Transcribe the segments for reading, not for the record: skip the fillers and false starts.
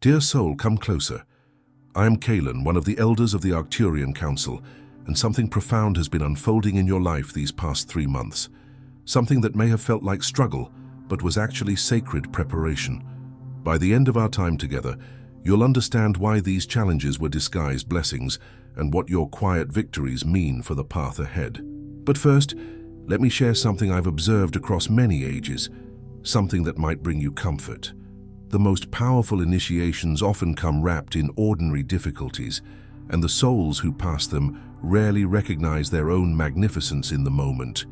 Dear soul, come closer. I am Kaelon, one of the elders of the Arcturian Council, and something profound has been unfolding in your life these past 3 months. Something that may have felt like struggle, but was actually sacred preparation. By the end of our time together, you'll understand why these challenges were disguised blessings and what your quiet victories mean for the path ahead. But first, let me share something I've observed across many ages, something that might bring you comfort. The most powerful initiations often come wrapped in ordinary difficulties, and the souls who pass them rarely recognize their own magnificence in the moment.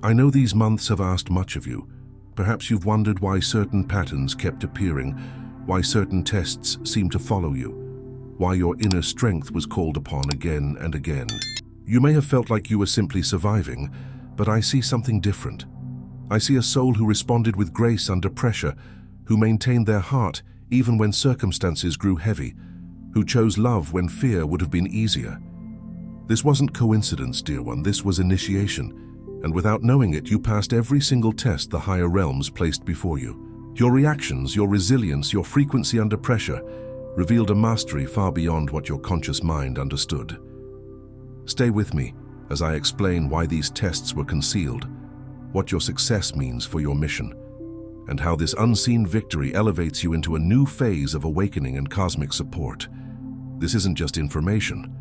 I know these months have asked much of you. Perhaps you've wondered why certain patterns kept appearing, why certain tests seemed to follow you, why your inner strength was called upon again and again. You may have felt like you were simply surviving, but I see something different. I see a soul who responded with grace under pressure, who maintained their heart even when circumstances grew heavy, who chose love when fear would have been easier. This wasn't coincidence, dear one, this was initiation, and without knowing it, you passed every single test the higher realms placed before you. Your reactions, your resilience, your frequency under pressure revealed a mastery far beyond what your conscious mind understood. Stay with me as I explain why these tests were concealed, what your success means for your mission, and how this unseen victory elevates you into a new phase of awakening and cosmic support. This isn't just information.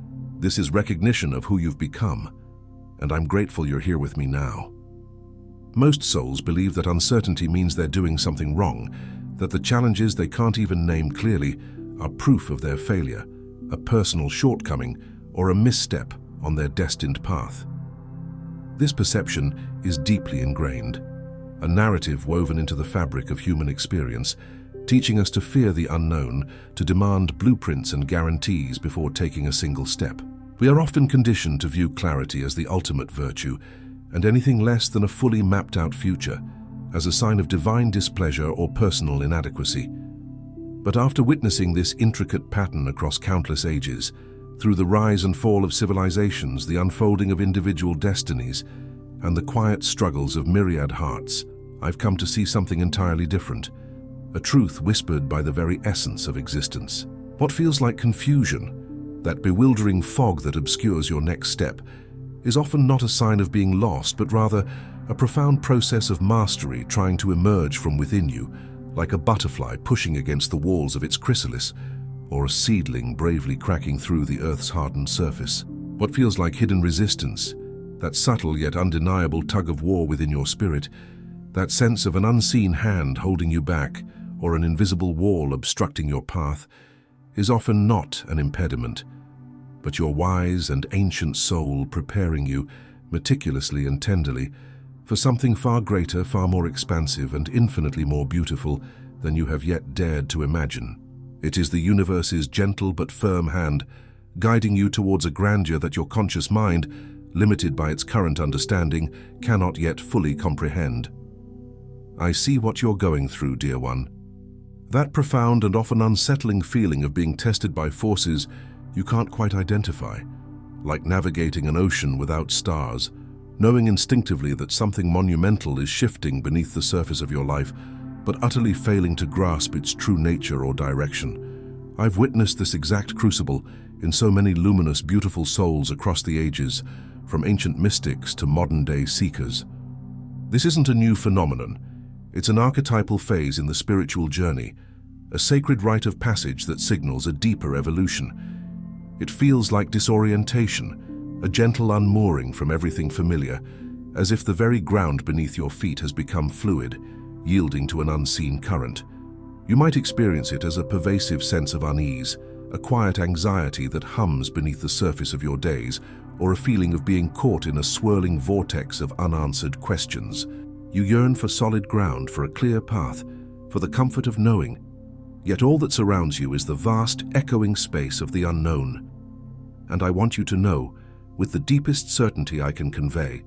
This is recognition of who you've become, and I'm grateful you're here with me now. Most souls believe that uncertainty means they're doing something wrong, that the challenges they can't even name clearly are proof of their failure, a personal shortcoming, or a misstep on their destined path. This perception is deeply ingrained, a narrative woven into the fabric of human experience, teaching us to fear the unknown, to demand blueprints and guarantees before taking a single step. We are often conditioned to view clarity as the ultimate virtue, and anything less than a fully mapped-out future as a sign of divine displeasure or personal inadequacy. But after witnessing this intricate pattern across countless ages, through the rise and fall of civilizations, the unfolding of individual destinies, and the quiet struggles of myriad hearts, I've come to see something entirely different, a truth whispered by the very essence of existence. What feels like confusion, that bewildering fog that obscures your next step, is often not a sign of being lost, but rather a profound process of mastery trying to emerge from within you, like a butterfly pushing against the walls of its chrysalis, or a seedling bravely cracking through the Earth's hardened surface. What feels like hidden resistance, that subtle yet undeniable tug-of-war within your spirit, that sense of an unseen hand holding you back, or an invisible wall obstructing your path, is often not an impediment, but your wise and ancient soul preparing you, meticulously and tenderly, for something far greater, far more expansive, and infinitely more beautiful than you have yet dared to imagine. It is the universe's gentle but firm hand, guiding you towards a grandeur that your conscious mind, limited by its current understanding, cannot yet fully comprehend. I see what you're going through, dear one. That profound and often unsettling feeling of being tested by forces you can't quite identify, like navigating an ocean without stars, knowing instinctively that something monumental is shifting beneath the surface of your life, but utterly failing to grasp its true nature or direction. I've witnessed this exact crucible in so many luminous, beautiful souls across the ages, from ancient mystics to modern-day seekers. This isn't a new phenomenon. It's an archetypal phase in the spiritual journey, a sacred rite of passage that signals a deeper evolution. It feels like disorientation, a gentle unmooring from everything familiar, as if the very ground beneath your feet has become fluid, yielding to an unseen current. You might experience it as a pervasive sense of unease, a quiet anxiety that hums beneath the surface of your days, or a feeling of being caught in a swirling vortex of unanswered questions. You yearn for solid ground, for a clear path, for the comfort of knowing. Yet all that surrounds you is the vast, echoing space of the unknown. And I want you to know, with the deepest certainty I can convey,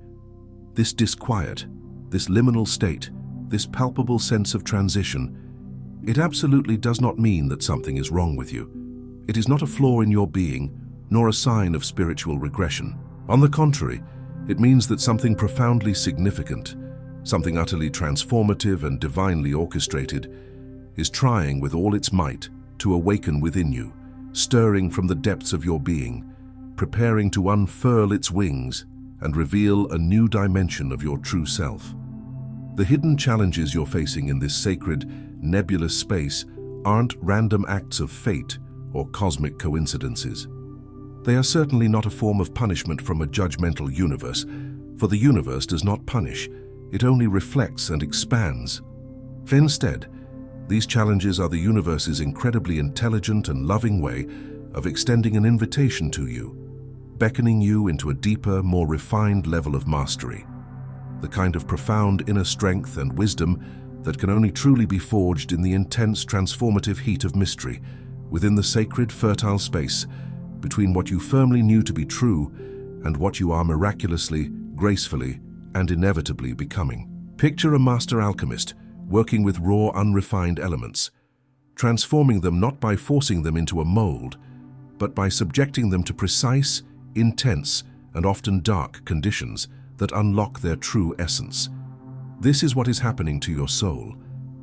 this disquiet, this liminal state, this palpable sense of transition, it absolutely does not mean that something is wrong with you. It is not a flaw in your being, nor a sign of spiritual regression. On the contrary, it means that something profoundly significant, something utterly transformative and divinely orchestrated, is trying with all its might to awaken within you, stirring from the depths of your being, preparing to unfurl its wings and reveal a new dimension of your true self. The hidden challenges you're facing in this sacred, nebulous space aren't random acts of fate or cosmic coincidences. They are certainly not a form of punishment from a judgmental universe, for the universe does not punish, it only reflects and expands. Instead, these challenges are the universe's incredibly intelligent and loving way of extending an invitation to you, beckoning you into a deeper, more refined level of mastery, the kind of profound inner strength and wisdom that can only truly be forged in the intense, transformative heat of mystery, within the sacred, fertile space between what you firmly knew to be true and what you are miraculously, gracefully, and inevitably becoming. Picture a master alchemist working with raw, unrefined elements, transforming them not by forcing them into a mold, but by subjecting them to precise, intense, and often dark conditions that unlock their true essence. This is what is happening to your soul.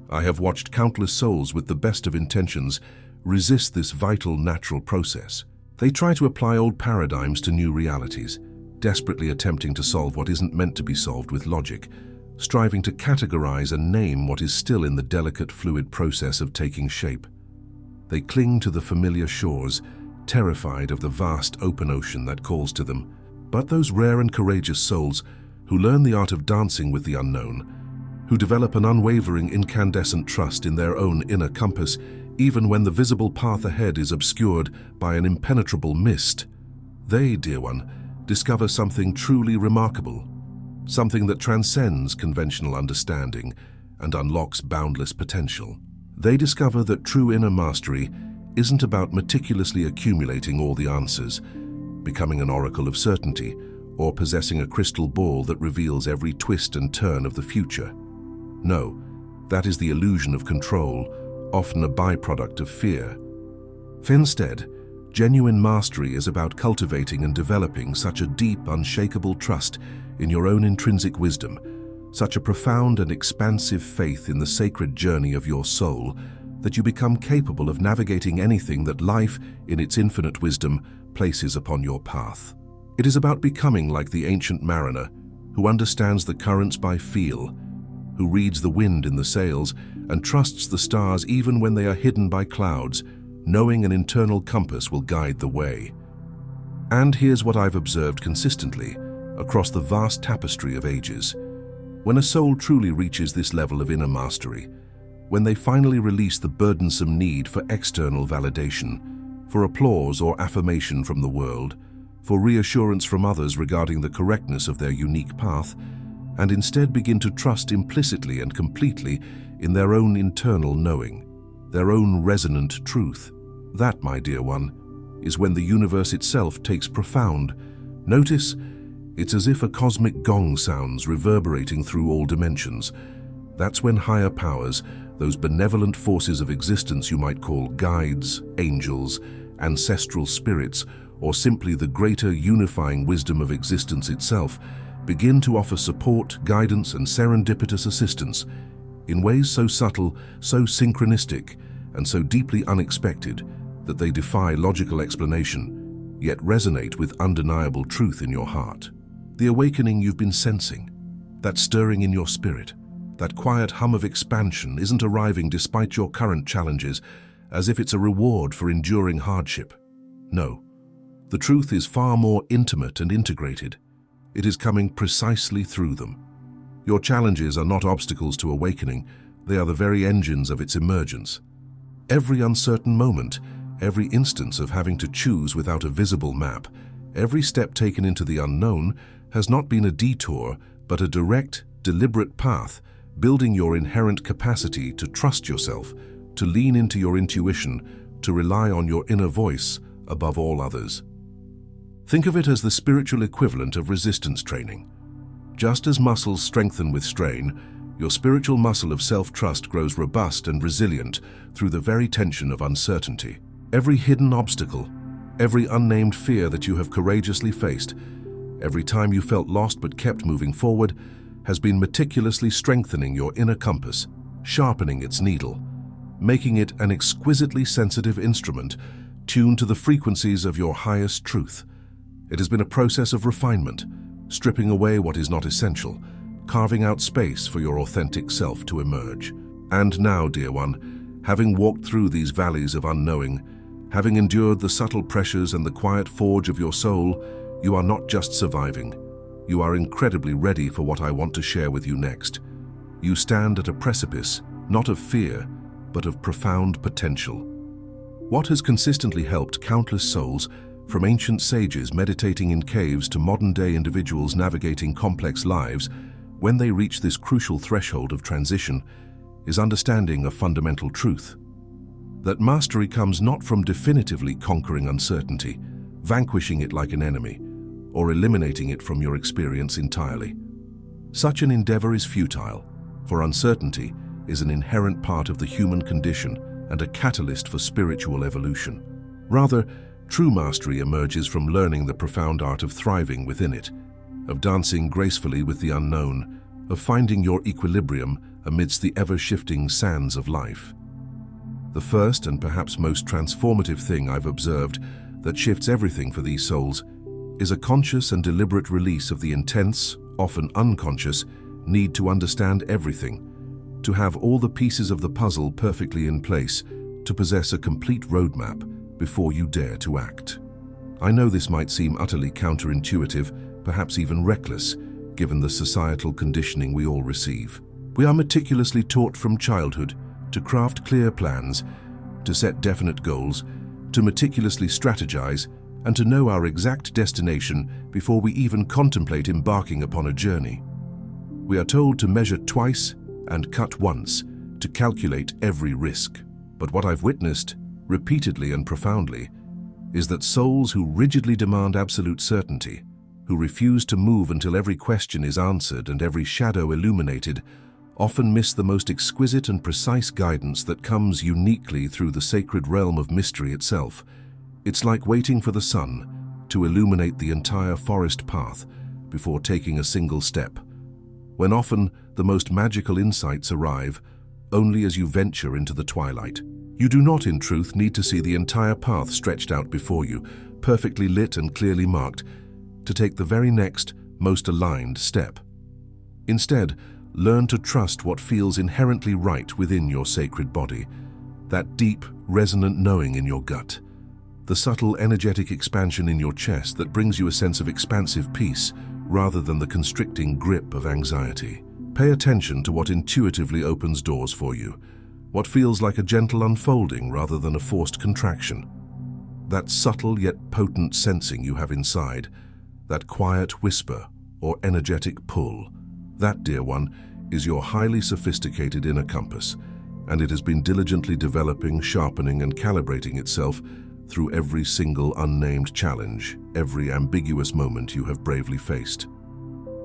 I have watched countless souls with the best of intentions resist this vital, natural process. They try to apply old paradigms to new realities, desperately attempting to solve what isn't meant to be solved with logic, striving to categorize and name what is still in the delicate, fluid process of taking shape. They cling to the familiar shores, terrified of the vast open ocean that calls to them. But those rare and courageous souls who learn the art of dancing with the unknown, who develop an unwavering, incandescent trust in their own inner compass, even when the visible path ahead is obscured by an impenetrable mist, they, dear one, discover something truly remarkable, something that transcends conventional understanding and unlocks boundless potential. They discover that true inner mastery isn't about meticulously accumulating all the answers, becoming an oracle of certainty, or possessing a crystal ball that reveals every twist and turn of the future. No, that is the illusion of control, often a byproduct of fear. Instead, genuine mastery is about cultivating and developing such a deep, unshakable trust in your own intrinsic wisdom, such a profound and expansive faith in the sacred journey of your soul, that you become capable of navigating anything that life, in its infinite wisdom, places upon your path. It is about becoming like the ancient mariner, who understands the currents by feel, who reads the wind in the sails and trusts the stars even when they are hidden by clouds, knowing an internal compass will guide the way. And here's what I've observed consistently across the vast tapestry of ages. When a soul truly reaches this level of inner mastery, when they finally release the burdensome need for external validation, for applause or affirmation from the world, for reassurance from others regarding the correctness of their unique path, and instead begin to trust implicitly and completely in their own internal knowing, their own resonant truth. That, my dear one, is when the universe itself takes profound notice. It's as if a cosmic gong sounds reverberating through all dimensions. That's when higher powers, those benevolent forces of existence you might call guides, angels, ancestral spirits, or simply the greater unifying wisdom of existence itself, begin to offer support, guidance, and serendipitous assistance in ways so subtle, so synchronistic, and so deeply unexpected that they defy logical explanation, yet resonate with undeniable truth in your heart. The awakening you've been sensing, that stirring in your spirit, that quiet hum of expansion isn't arriving despite your current challenges, as if it's a reward for enduring hardship. No, the truth is far more intimate and integrated. It is coming precisely through them. Your challenges are not obstacles to awakening, they are the very engines of its emergence. Every uncertain moment, every instance of having to choose without a visible map, every step taken into the unknown has not been a detour, but a direct, deliberate path, building your inherent capacity to trust yourself, to lean into your intuition, to rely on your inner voice above all others. Think of it as the spiritual equivalent of resistance training. Just as muscles strengthen with strain, your spiritual muscle of self-trust grows robust and resilient through the very tension of uncertainty. Every hidden obstacle, every unnamed fear that you have courageously faced, every time you felt lost but kept moving forward, has been meticulously strengthening your inner compass, sharpening its needle. making it an exquisitely sensitive instrument tuned to the frequencies of your highest truth. It has been a process of refinement, stripping away what is not essential, carving out space for your authentic self to emerge. And now, dear one, having walked through these valleys of unknowing, having endured the subtle pressures and the quiet forge of your soul, you are not just surviving. You are incredibly ready for what I want to share with you next. You stand at a precipice, not of fear, but of profound potential. What has consistently helped countless souls, from ancient sages meditating in caves to modern-day individuals navigating complex lives, when they reach this crucial threshold of transition, is understanding a fundamental truth. That mastery comes not from definitively conquering uncertainty, vanquishing it like an enemy, or eliminating it from your experience entirely. Such an endeavor is futile, for uncertainty is an inherent part of the human condition and a catalyst for spiritual evolution. Rather, true mastery emerges from learning the profound art of thriving within it, of dancing gracefully with the unknown, of finding your equilibrium amidst the ever-shifting sands of life. The first and perhaps most transformative thing I've observed that shifts everything for these souls is a conscious and deliberate release of the intense, often unconscious, need to understand everything, to have all the pieces of the puzzle perfectly in place, to possess a complete roadmap before you dare to act. I know this might seem utterly counterintuitive, perhaps even reckless, given the societal conditioning we all receive. We are meticulously taught from childhood to craft clear plans, to set definite goals, to meticulously strategize, and to know our exact destination before we even contemplate embarking upon a journey. We are told to measure twice and cut once, to calculate every risk. But what I've witnessed, repeatedly and profoundly, is that souls who rigidly demand absolute certainty, who refuse to move until every question is answered and every shadow illuminated, often miss the most exquisite and precise guidance that comes uniquely through the sacred realm of mystery itself. It's like waiting for the sun to illuminate the entire forest path before taking a single step, when often the most magical insights arrive only as you venture into the twilight. You do not, in truth, need to see the entire path stretched out before you, perfectly lit and clearly marked, to take the very next, most aligned step. Instead, learn to trust what feels inherently right within your sacred body, that deep, resonant knowing in your gut, the subtle, energetic expansion in your chest that brings you a sense of expansive peace rather than the constricting grip of anxiety. Pay attention to what intuitively opens doors for you, what feels like a gentle unfolding rather than a forced contraction. That subtle yet potent sensing you have inside, that quiet whisper or energetic pull, that, dear one, is your highly sophisticated inner compass, and it has been diligently developing, sharpening, and calibrating itself through every single unnamed challenge, every ambiguous moment you have bravely faced.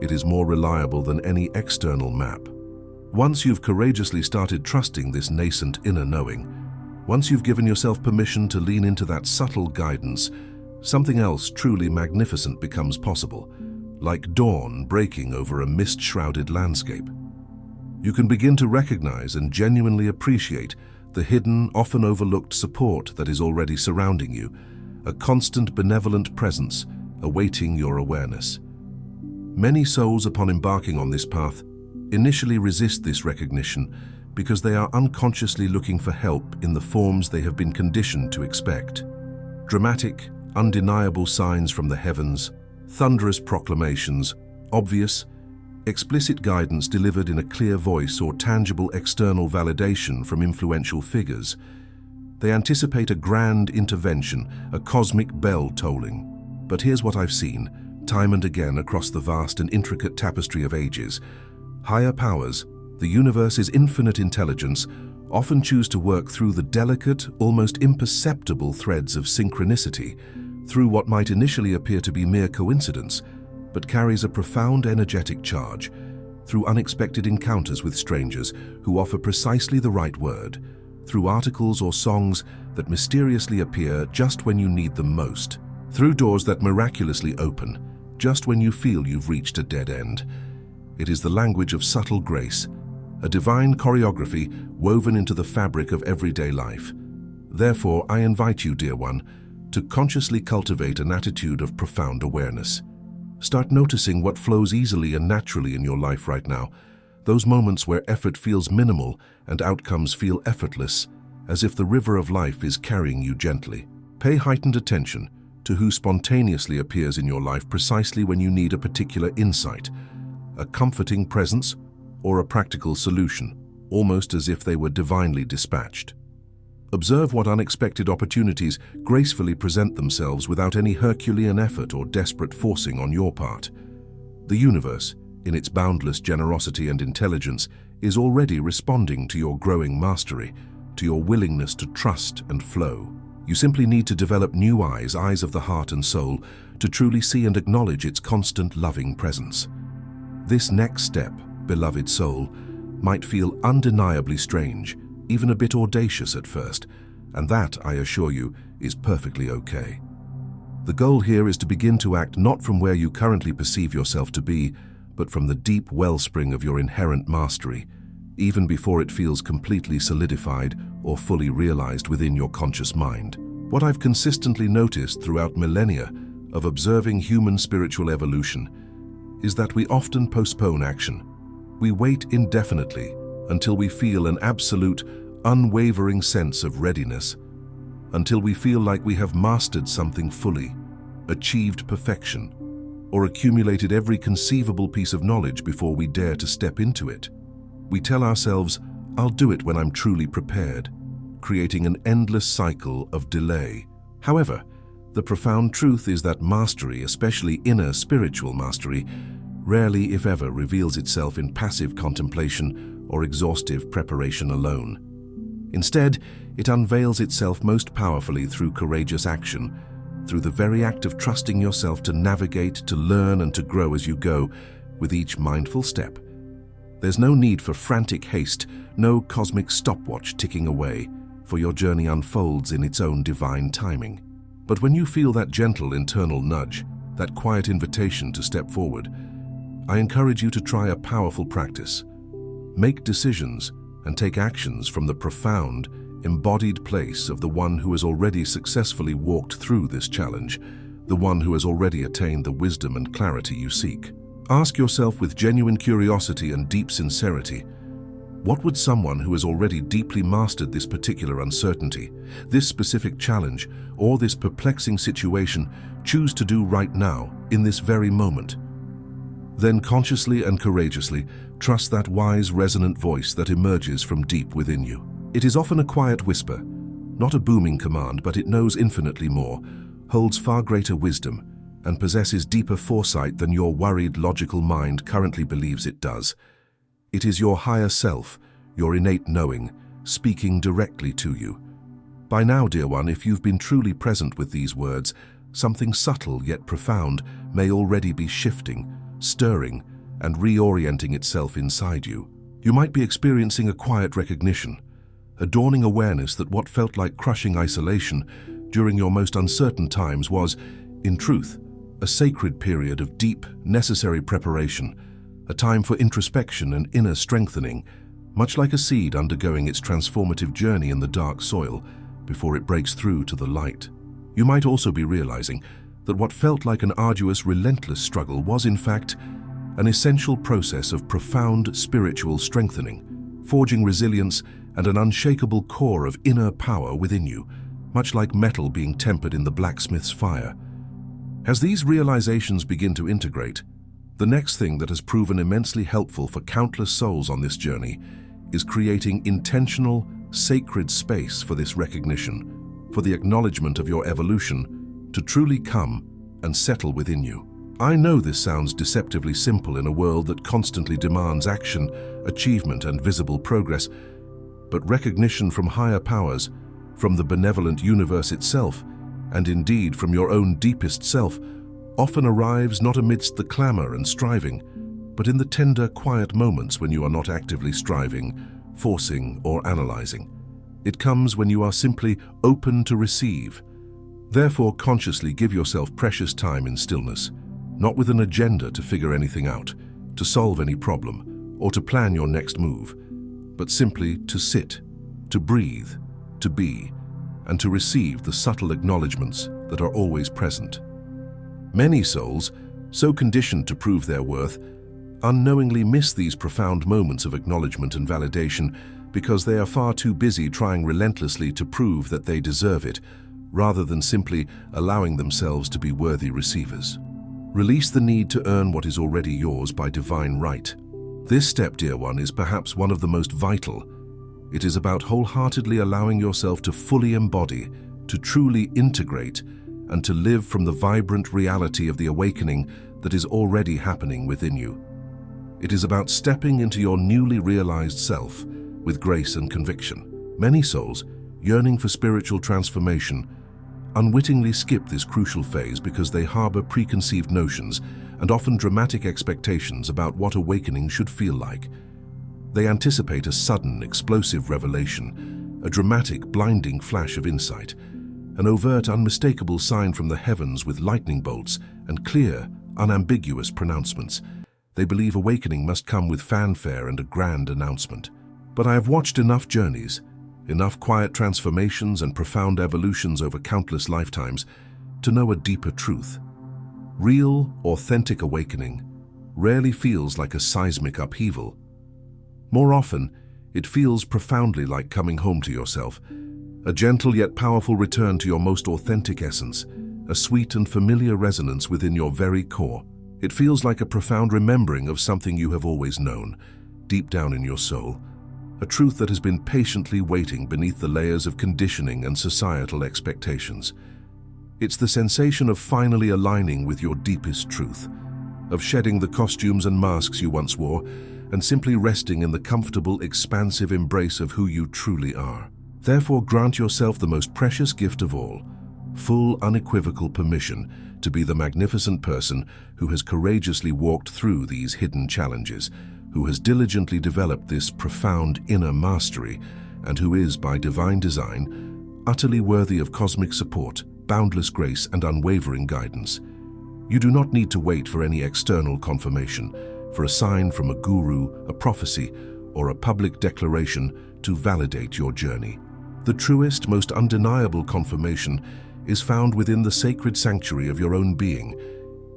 It is more reliable than any external map. Once you've courageously started trusting this nascent inner knowing, once you've given yourself permission to lean into that subtle guidance, something else truly magnificent becomes possible, like dawn breaking over a mist-shrouded landscape. You can begin to recognize and genuinely appreciate the hidden, often overlooked support that is already surrounding you, a constant benevolent presence awaiting your awareness. Many souls, upon embarking on this path, initially resist this recognition because they are unconsciously looking for help in the forms they have been conditioned to expect. Dramatic, undeniable signs from the heavens, thunderous proclamations, obvious, explicit guidance delivered in a clear voice or tangible external validation from influential figures. They anticipate a grand intervention, a cosmic bell tolling. But here's what I've seen, time and again across the vast and intricate tapestry of ages. Higher powers, the universe's infinite intelligence, often choose to work through the delicate, almost imperceptible threads of synchronicity, through what might initially appear to be mere coincidence, but carries a profound energetic charge, through unexpected encounters with strangers who offer precisely the right word, through articles or songs that mysteriously appear just when you need them most, through doors that miraculously open just when you feel you've reached a dead end. It is the language of subtle grace, a divine choreography woven into the fabric of everyday life. Therefore, I invite you, dear one, to consciously cultivate an attitude of profound awareness. Start noticing what flows easily and naturally in your life right now, those moments where effort feels minimal and outcomes feel effortless, as if the river of life is carrying you gently. Pay heightened attention to who spontaneously appears in your life precisely when you need a particular insight, a comforting presence, or a practical solution, almost as if they were divinely dispatched. Observe what unexpected opportunities gracefully present themselves without any Herculean effort or desperate forcing on your part. The universe, in its boundless generosity and intelligence, is already responding to your growing mastery, to your willingness to trust and flow. You simply need to develop new eyes of the heart and soul, to truly see and acknowledge its constant loving presence. This next step, beloved soul, might feel undeniably strange, even a bit audacious at first, and that, I assure you, is perfectly okay. The goal here is to begin to act not from where you currently perceive yourself to be, but from the deep wellspring of your inherent mastery, even before it feels completely solidified or fully realized within your conscious mind. What I've consistently noticed throughout millennia of observing human spiritual evolution is that we often postpone action. We wait indefinitely until we feel an absolute, unwavering sense of readiness, until we feel like we have mastered something fully, achieved perfection, or accumulated every conceivable piece of knowledge before we dare to step into it. We tell ourselves, "I'll do it when I'm truly prepared," creating an endless cycle of delay. However, the profound truth is that mastery, especially inner spiritual mastery, rarely, if ever, reveals itself in passive contemplation or exhaustive preparation alone. Instead, it unveils itself most powerfully through courageous action, through the very act of trusting yourself to navigate, to learn, and to grow as you go, with each mindful step. There's no need for frantic haste, no cosmic stopwatch ticking away, for your journey unfolds in its own divine timing. But when you feel that gentle internal nudge, that quiet invitation to step forward, I encourage you to try a powerful practice. Make decisions and take actions from the profound, embodied place of the one who has already successfully walked through this challenge, the one who has already attained the wisdom and clarity you seek. Ask yourself with genuine curiosity and deep sincerity, what would someone who has already deeply mastered this particular uncertainty, this specific challenge, or this perplexing situation choose to do right now, in this very moment? Then consciously and courageously trust that wise, resonant voice that emerges from deep within you. It is often a quiet whisper, not a booming command, but it knows infinitely more, holds far greater wisdom, and possesses deeper foresight than your worried, logical mind currently believes it does. It is your higher self, your innate knowing, speaking directly to you. By now, dear one, if you've been truly present with these words, something subtle yet profound may already be shifting, stirring, and reorienting itself inside you. You might be experiencing a quiet recognition, a dawning awareness that what felt like crushing isolation during your most uncertain times was, in truth, a sacred period of deep, necessary preparation, a time for introspection and inner strengthening, much like a seed undergoing its transformative journey in the dark soil before it breaks through to the light. You might also be realizing that what felt like an arduous, relentless struggle was, in fact, an essential process of profound spiritual strengthening, forging resilience and an unshakable core of inner power within you, much like metal being tempered in the blacksmith's fire. As these realizations begin to integrate, the next thing that has proven immensely helpful for countless souls on this journey is creating intentional, sacred space for this recognition, for the acknowledgement of your evolution to truly come and settle within you. I know this sounds deceptively simple in a world that constantly demands action, achievement, and visible progress, but recognition from higher powers, from the benevolent universe itself, and indeed from your own deepest self, often arrives not amidst the clamor and striving, but in the tender, quiet moments when you are not actively striving, forcing, or analyzing. It comes when you are simply open to receive. Therefore, consciously give yourself precious time in stillness, not with an agenda to figure anything out, to solve any problem, or to plan your next move. but simply to sit, to breathe, to be, and to receive the subtle acknowledgements that are always present. Many souls, so conditioned to prove their worth, unknowingly miss these profound moments of acknowledgement and validation because they are far too busy trying relentlessly to prove that they deserve it, rather than simply allowing themselves to be worthy receivers. Release the need to earn what is already yours by divine right. This step, dear one, is perhaps one of the most vital. It is about wholeheartedly allowing yourself to fully embody, to truly integrate, and to live from the vibrant reality of the awakening that is already happening within you. It is about stepping into your newly realized self with grace and conviction. Many souls, yearning for spiritual transformation, unwittingly skip this crucial phase because they harbor preconceived notions and often dramatic expectations about what awakening should feel like. They anticipate a sudden, explosive revelation, a dramatic, blinding flash of insight, an overt, unmistakable sign from the heavens with lightning bolts and clear, unambiguous pronouncements. They believe awakening must come with fanfare and a grand announcement. But I have watched enough journeys, enough quiet transformations and profound evolutions over countless lifetimes to know a deeper truth. Real, authentic awakening rarely feels like a seismic upheaval. More often, it feels profoundly like coming home to yourself, a gentle yet powerful return to your most authentic essence, a sweet and familiar resonance within your very core. It feels like a profound remembering of something you have always known, deep down in your soul, a truth that has been patiently waiting beneath the layers of conditioning and societal expectations. It's the sensation of finally aligning with your deepest truth, of shedding the costumes and masks you once wore, and simply resting in the comfortable, expansive embrace of who you truly are. Therefore, grant yourself the most precious gift of all, full, unequivocal permission to be the magnificent person who has courageously walked through these hidden challenges, who has diligently developed this profound inner mastery, and who is, by divine design, utterly worthy of cosmic support, boundless grace, and unwavering guidance. You do not need to wait for any external confirmation, for a sign from a guru, a prophecy, or a public declaration to validate your journey. The truest, most undeniable confirmation is found within the sacred sanctuary of your own being.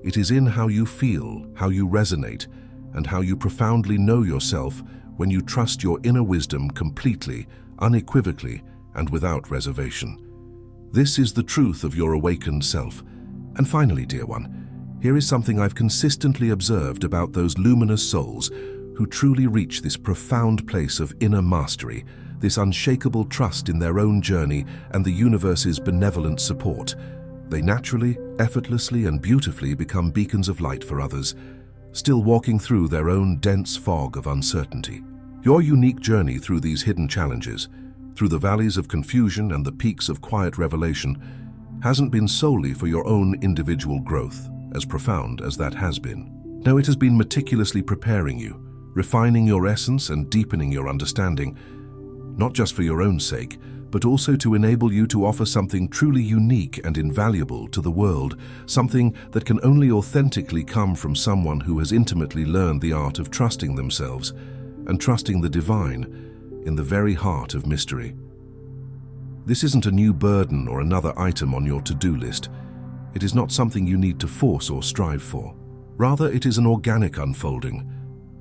It is in how you feel, how you resonate, and how you profoundly know yourself when you trust your inner wisdom completely, unequivocally, and without reservation. This is the truth of your awakened self. And finally, dear one, here is something I've consistently observed about those luminous souls who truly reach this profound place of inner mastery, this unshakable trust in their own journey and the universe's benevolent support. They naturally, effortlessly, and beautifully become beacons of light for others, still walking through their own dense fog of uncertainty. Your unique journey through these hidden challenges, through the valleys of confusion and the peaks of quiet revelation, hasn't been solely for your own individual growth, as profound as that has been. No, it has been meticulously preparing you, refining your essence and deepening your understanding, not just for your own sake, but also to enable you to offer something truly unique and invaluable to the world, something that can only authentically come from someone who has intimately learned the art of trusting themselves and trusting the divine in the very heart of mystery. This isn't a new burden or another item on your to-do list. It is not something you need to force or strive for. Rather, it is an organic unfolding.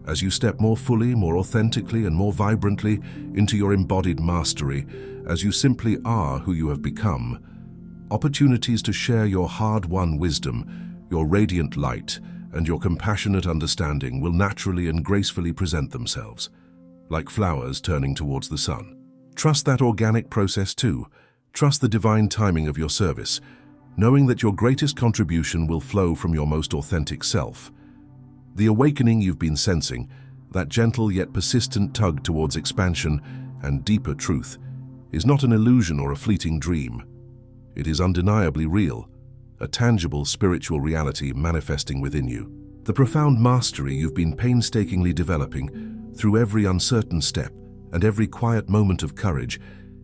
As you step more fully, more authentically, and more vibrantly into your embodied mastery, as you simply are who you have become, opportunities to share your hard-won wisdom, your radiant light, and your compassionate understanding will naturally and gracefully present themselves, like flowers turning towards the sun. Trust that organic process too. Trust the divine timing of your service, knowing that your greatest contribution will flow from your most authentic self. The awakening you've been sensing, that gentle yet persistent tug towards expansion and deeper truth, is not an illusion or a fleeting dream. It is undeniably real, a tangible spiritual reality manifesting within you. The profound mastery you've been painstakingly developing through every uncertain step and every quiet moment of courage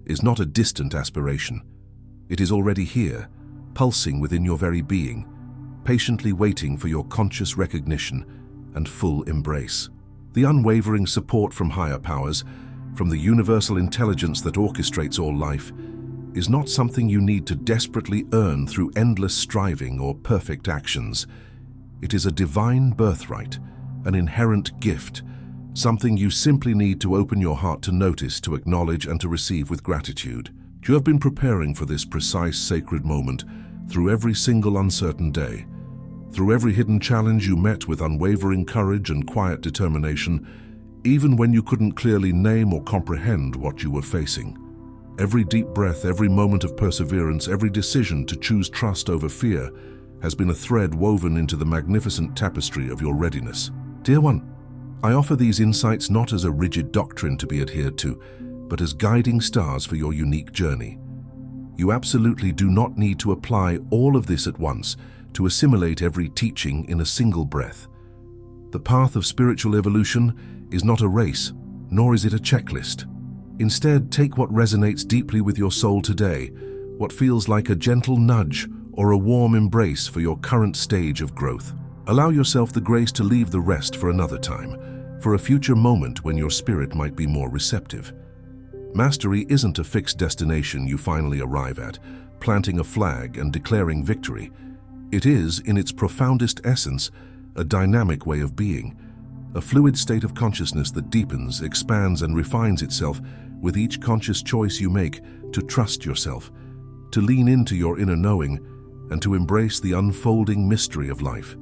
is not a distant aspiration. It is already here, pulsing within your very being, patiently waiting for your conscious recognition and full embrace. The unwavering support from higher powers from the universal intelligence that orchestrates all life, is not something you need to desperately earn through endless striving or perfect actions. It is a divine birthright, an inherent gift, something you simply need to open your heart to notice, to acknowledge, and to receive with gratitude. You have been preparing for this precise sacred moment through every single uncertain day. Through every hidden challenge you met with unwavering courage and quiet determination, even when you couldn't clearly name or comprehend what you were facing. Every deep breath, every moment of perseverance, every decision to choose trust over fear has been a thread woven into the magnificent tapestry of your readiness. Dear one, I offer these insights not as a rigid doctrine to be adhered to, but as guiding stars for your unique journey. You absolutely do not need to apply all of this at once, to assimilate every teaching in a single breath. The path of spiritual evolution is not a race, nor is it a checklist. Instead, take what resonates deeply with your soul today, what feels like a gentle nudge or a warm embrace for your current stage of growth. Allow yourself the grace to leave the rest for another time, for a future moment when your spirit might be more receptive. Mastery isn't a fixed destination you finally arrive at, planting a flag and declaring victory. It is, in its profoundest essence, a dynamic way of being, a fluid state of consciousness that deepens, expands, and refines itself with each conscious choice you make to trust yourself, to lean into your inner knowing, and to embrace the unfolding mystery of life.